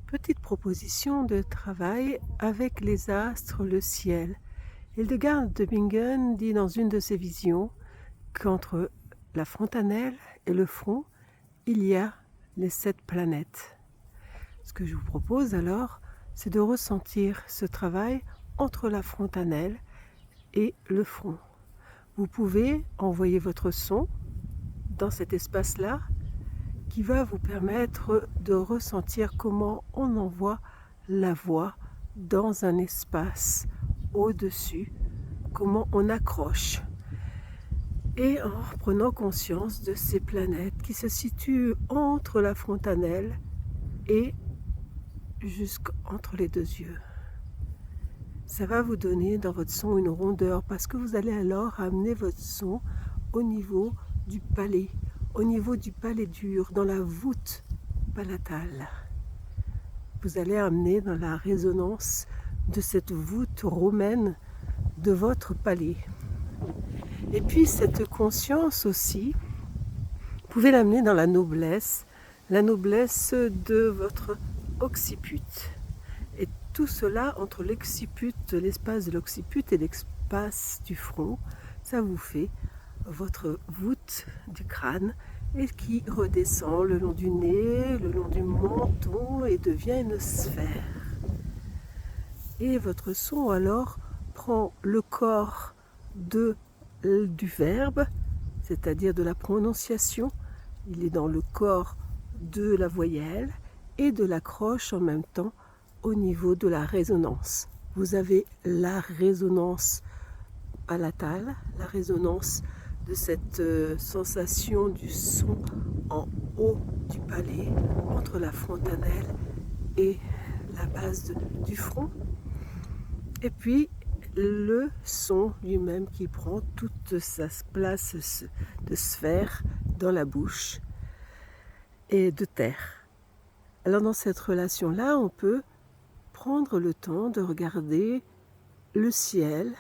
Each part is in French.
Petite proposition de travail avec les astres, le ciel. Hildegard de Bingen dit dans une de ses visions qu'entre la fontanelle et le front, il y a les 7 planètes. Ce que je vous propose alors, c'est de ressentir ce travail entre la fontanelle et le front. Vous pouvez envoyer votre son dans cet espace-là qui va vous permettre de ressentir comment on envoie la voix dans un espace au-dessus, comment on accroche. Et en prenant conscience de ces planètes qui se situent entre la fontanelle et jusqu'entre les 2 yeux. Ça va vous donner dans votre son une rondeur parce que vous allez alors amener votre son au niveau du palais, au niveau du palais dur, dans la voûte palatale. Vous allez amener dans la résonance de cette voûte romaine de votre palais. Et puis cette conscience aussi, vous pouvez l'amener dans la noblesse de votre occiput. Et tout cela entre l'occiput, l'espace de l'occiput et l'espace du front, ça vous fait votre voûte du crâne et qui redescend le long du nez, le long du menton et devient une sphère. Et votre son alors prend le corps du verbe, c'est-à-dire de la prononciation, il est dans le corps de la voyelle et de l'accroche en même temps au niveau de la résonance. Vous avez la résonance palatale, la résonance de cette sensation du son en haut du palais, entre la fontanelle et la base du front. Et puis le son lui-même qui prend toute sa place de sphère dans la bouche et de terre. Alors dans cette relation-là, on peut prendre le temps de regarder le ciel,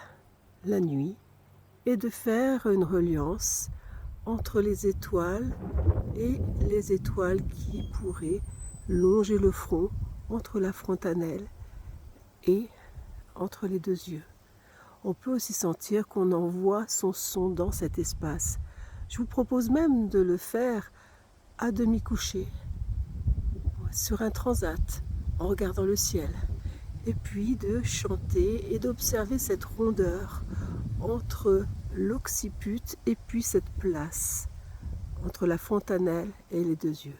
la nuit, et de faire une reliance entre les étoiles et les étoiles qui pourraient longer le front entre la fontanelle et entre les 2 yeux. On peut aussi sentir qu'on envoie son son dans cet espace. Je vous propose même de le faire à demi couché, sur un transat, en regardant le ciel, et puis de chanter et d'observer cette rondeur entre l'occiput et puis cette place entre la fontanelle et les 2 yeux.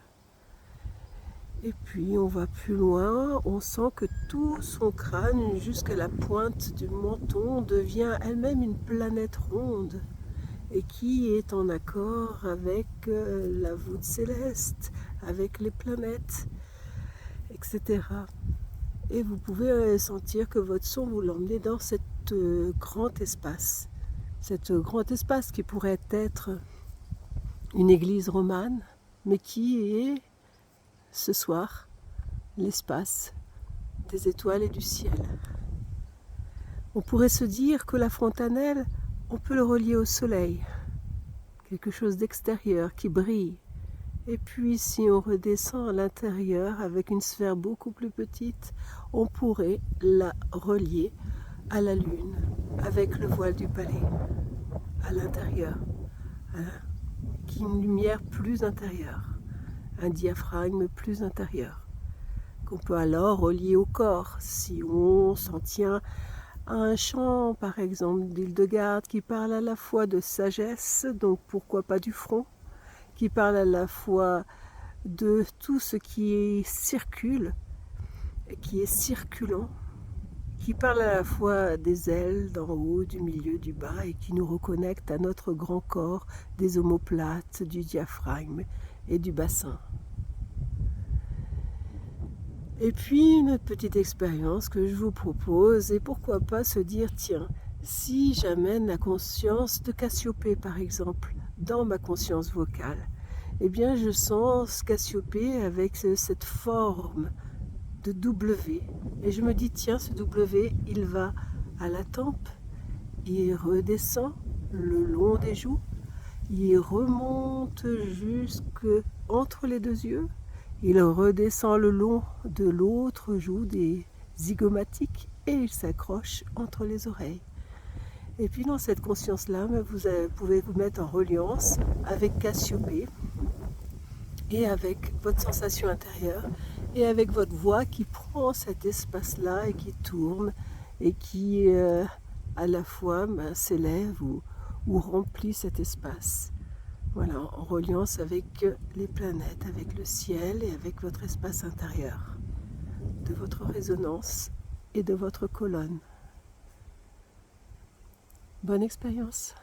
Et puis on va plus loin, on sent que tout son crâne jusqu'à la pointe du menton devient elle-même une planète ronde et qui est en accord avec la voûte céleste, avec les planètes, etc. Et vous pouvez sentir que votre son vous l'emmenez dans cet grand espace qui pourrait être une église romane, mais qui est ce soir l'espace des étoiles et du ciel. On pourrait se dire que la fontanelle, on peut le relier au soleil, quelque chose d'extérieur qui brille. Et puis si on redescend à l'intérieur avec une sphère beaucoup plus petite, on pourrait la relier à la lune avec le voile du palais à l'intérieur, qui est une lumière plus intérieure, un diaphragme plus intérieur, qu'on peut alors relier au corps si on s'en tient à un chant par exemple d'Hildegard qui parle à la fois de sagesse, donc pourquoi pas du front, qui parle à la fois de tout ce qui circule, qui est circulant, qui parle à la fois des ailes d'en haut, du milieu, du bas et qui nous reconnecte à notre grand corps, des omoplates, du diaphragme et du bassin. Et puis une petite expérience que je vous propose, et pourquoi pas se dire, tiens, si j'amène la conscience de Cassiopée par exemple dans ma conscience vocale, eh bien je sens Cassiopée avec cette forme de W. Et je me dis, tiens, ce W, il va à la tempe, il redescend le long des joues, il remonte jusque entre les 2 yeux, Il redescend le long de l'autre joue des zygomatiques et il s'accroche entre les oreilles. Et puis dans cette conscience-là, vous pouvez vous mettre en reliance avec Cassiopée et avec votre sensation intérieure et avec votre voix qui prend cet espace-là et qui tourne et qui à la fois s'élève ou remplit cet espace. Voilà, en reliance avec les planètes, avec le ciel et avec votre espace intérieur, de votre résonance et de votre colonne. Bonne expérience.